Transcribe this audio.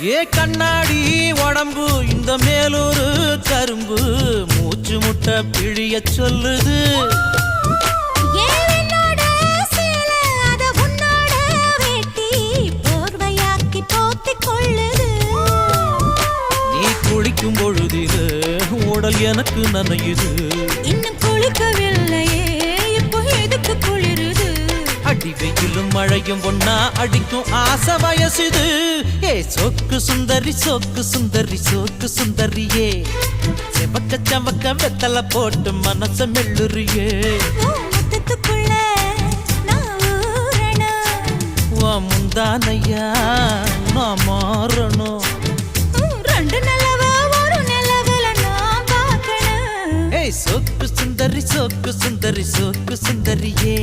ஏ கண்ணாடி உடம்பு இந்த மேலூரு கரும்பு மூச்சு முட்டை பிழிய சொல்லுது நீ குளிக்கும் பொழுதிது உடல் எனக்கு நனையுது இன்னும் குளிக்கவில்லையே இப்போ எதுக்கு குளிருது அடி வெயிலும் மழையும் ஒன்னா அடிக்கும் ஆசை வயசுது ஏ சொக்கு சுந்தரி சொக்கு சுந்தரி சொக்கு சுந்தரியே செவக்க சமக்க வெத்தலை போட்டு மனச மெல்லுறியே முத்தத்துக்குள்ள நான் ஊறணும் முந்தானையா நான் மாறணும் ரெண்டு நிலவு ஒரு நிலவுல நான் பார்க்கணும் ஏய் சொக்கு சுந்தரி சொக்கு சுந்தரி சொக்கு சுந்தரியே